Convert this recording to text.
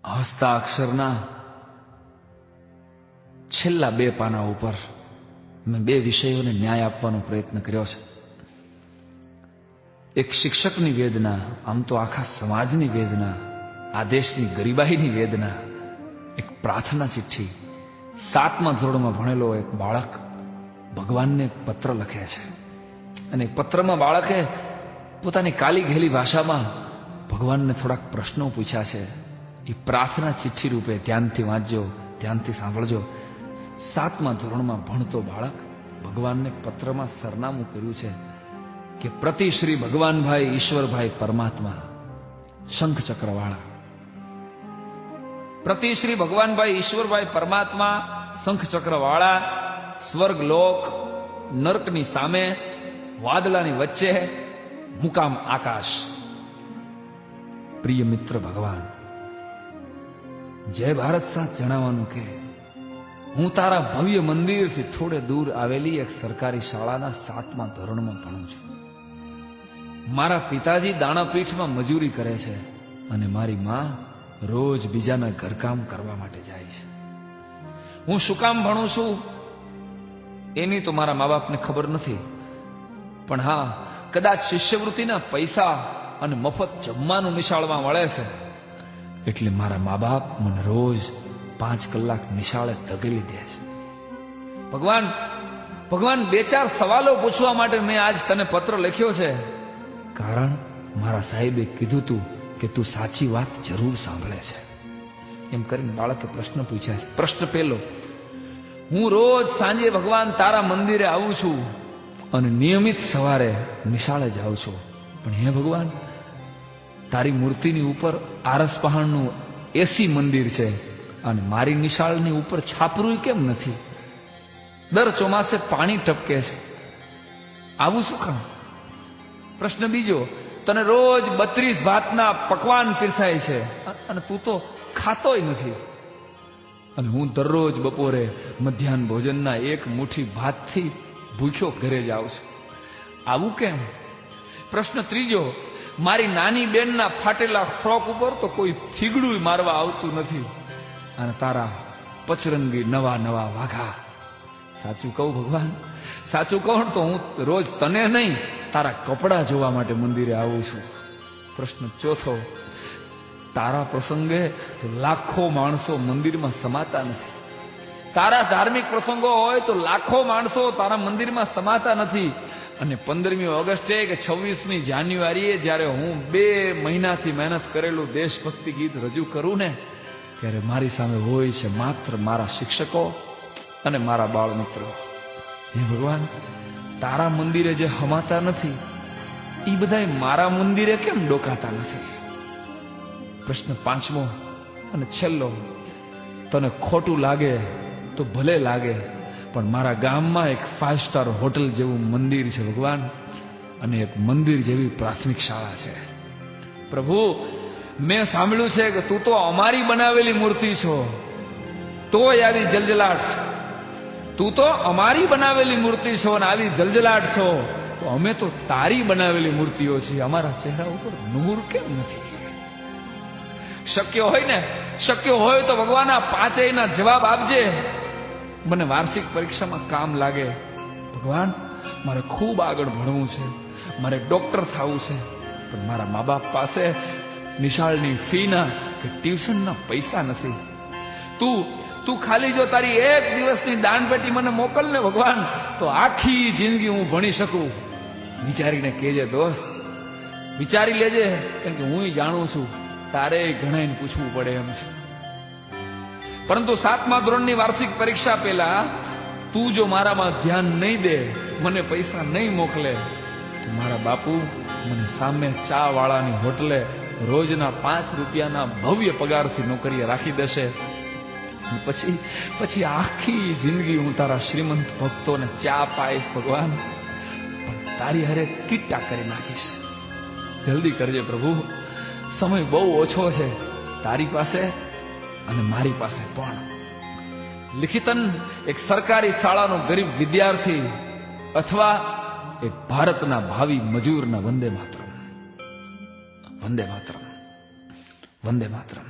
હસ્તાક્ષરના છેલ્લા 2 પાના ઉપર મેં 2 વિષયોને ન્યાય આપવાનો પ્રયત્ન કર્યો છે. એક શિક્ષકની વેદના, આમ તો આખા સમાજની વેદના, આ દેશની ગરીબાઈની વેદના. એક પ્રાર્થના ચિઠ્ઠી. 7મા ધોરણમાં ભણેલો એક બાળક ભગવાનને એક પત્ર લખે છે અને પત્રમાં બાળકે પોતાની કાલી ઘેલી ભાષામાં ભગવાનને થોડાક પ્રશ્નો પૂછ્યા છે. એ પ્રાર્થના ચિઠ્ઠી રૂપે ધ્યાનથી વાંચજો, ધ્યાનથી સાંભળજો. 7મા ધોરણમાં ભણતો બાળક ભગવાનને પત્રમાં સરનામું કર્યું છે કે પ્રતિ શ્રી ભગવાનભાઈ ઈશ્વરભાઈ પરમાત્મા, શંખ ચક્રવાળા. પ્રતિ શ્રી ભગવાનભાઈ ઈશ્વરભાઈ પરમાત્મા, શંખ ચક્રવાળા, સ્વર્ગ લોક, નરકની સામે, વાદળાની વચ્ચે, મુકામ આકાશ. પ્રિય મિત્ર ભગવાન, જય ભારત સાથ જણાવવાનું કે હું તારા ભવ્ય મંદિરથી થોડે દૂર આવેલી એક સરકારી શાળાના 7મા ધોરણમાં ભણું છું. મારા પિતાજી દાણાપીઠમાં મજૂરી કરે છે અને મારી માં રોજ બીજાના ઘરકામ કરવા માટે જાય છે. હું શું કામ ભણું છું એની તો મારા મા બાપને ખબર નથી, પણ હા, કદાચ શિષ્યવૃત્તિના પૈસા અને મફત જમવાનું નિશાળમાં મળે છે એટલે મારા મા બાપ મને રોજ 5 કલાક નિશાળે ધકેલી દે છે. ભગવાન, 2-4 સવાલો પૂછવા માટે મેં આજ તને પત્ર લખ્યો છે, કારણ મારા સાહેબે કીધું તું કે તું સાચી વાત જરૂર સાંભળે છે. એમ કરીને બાળકે પ્રશ્ન પૂછ્યા છે. પ્રશ્ન પહેલો: હું રોજ સાંજે ભગવાન તારા મંદિરે આવું છું અને નિયમિત સવારે નિશાળે જાઉં છું, પણ હે ભગવાન, તારી મૂર્તિની ઉપર આરસ પહાણનું એસી મંદિર છે અને મારી નિશાળની ઉપર છાપરું કેમ નથી? દર ચોમાસે પાણી ટપકે છે, આવું શું કામ? પ્રશ્ન બીજો: તને રોજ 32 ભાતના પકવાન પીરસાય છે અને તું તો ખાતોય નથી, અને હું દરરોજ બપોરે મધ્યાહન ભોજનના 1 મુઠ્ઠી ભાતથી ભૂખ્યો ઘરે જાઉં છું, આવું કેમ? પ્રશ્ન ત્રીજો: મારી નાની બેનના ફાટેલા ફ્રોક ઉપર તો કોઈ થીગડું મારવા આવતું નથી અને તારા પચરંગી નવા નવા વાઘા. સાચું કહું ભગવાન, સાચું કહું તો હું રોજ તને નહીં, તારા કપડાં જોવા માટે મંદિરે આવું છું. પ્રશ્ન ચોથો: તારા પ્રસંગે તો લાખો માણસો મંદિરમાં સમાતા નથી. તારા ધાર્મિક પ્રસંગો હોય તો લાખો માણસો તારા મંદિરમાં સમાતા નથી. અને 15મી ઓગસ્ટે કે 26મી જાન્યુઆરીએ જ્યારે હું 2 મહિનાથી મહેનત કરેલું દેશભક્તિ ગીત રજૂ કરું ને, ત્યારે મારી સામે હોય છે માત્ર મારા શિક્ષકો અને મારા બાળ મિત્રો. હે ભગવાન, તારા મંદિરે જે હમાતા નથી એ બધાય મારા મંદિરે કેમ ડોકાતા નથી? પ્રશ્ન 5મો અને છેલ્લો: તને ખોટું લાગે તો ભલે લાગે, પણ મારા ગામમાં એક 5 સ્ટાર હોટલ જેવું મંદિર છે ભગવાન, અને એક મંદિર જેવી પ્રાથમિક શાળા છે. પ્રભુ, મેં સાંભળ્યું છે કે તું તો અમારી બનાવેલી મૂર્તિ છો, તોય આવી જલજલાટ છો. તું તો અમારી બનાવેલી મૂર્તિ છો અને આવી જલજલાટ છો, તો અમે તો તારી બનાવેલી મૂર્તિઓ છીએ, અમારા ચહેરા ઉપર નૂર કેમ નથી? શક્ય હોય તો ભગવાન આ 5 જવાબ આપજે, મને વાર્ષિક પરીક્ષામાં કામ લાગે. ભગવાન, મારે ખૂબ આગળ ભણવું છે, મારે ડોક્ટર થવું છે, પણ મારા મા બાપ પાસે નિશાળની ફીના કે ટ્યુશનના પૈસા નથી. તું ખાલી જો તારી 1 દિવસની દાનપેટી મને મોકલ ને ભગવાન, તો આખી જિંદગી હું ભણી શકું. વિચારીને કહેજે દોસ્ત, વિચારી લેજે, કારણ કે હું જાણું છું તારે ઘણાને પૂછવું પડે એમ છે. પરંતુ 7મા ધોરણની વાર્ષિક પરીક્ષા પહેલા તું જો મારામાં ધ્યાન નહીં દે, મને પૈસા નહીં મોકલે, તો મારા બાપુ મને સામે ચા વાળાની હોટલે રોજના 5 રૂપિયાના ભવ્ય પગારથી નોકરીએ રાખી દેશે. પછી આખી જિંદગી હું તારા શ્રીમંત ભક્તોને ચા પાઈશ ભગવાન, પણ તારી હારે કીટા કરી નાખીશ. જલ્દી કરજે પ્રભુ, સમય બહુ ઓછો છે તારી પાસે અને મારી પાસે પણ. લિખિતન એક સરકારી શાળાનો ગરીબ વિદ્યાર્થી અથવા એક ભારતના ભાવિ મજૂરના વંદે માતરમ, વંદે માતરમ, વંદે માતરમ.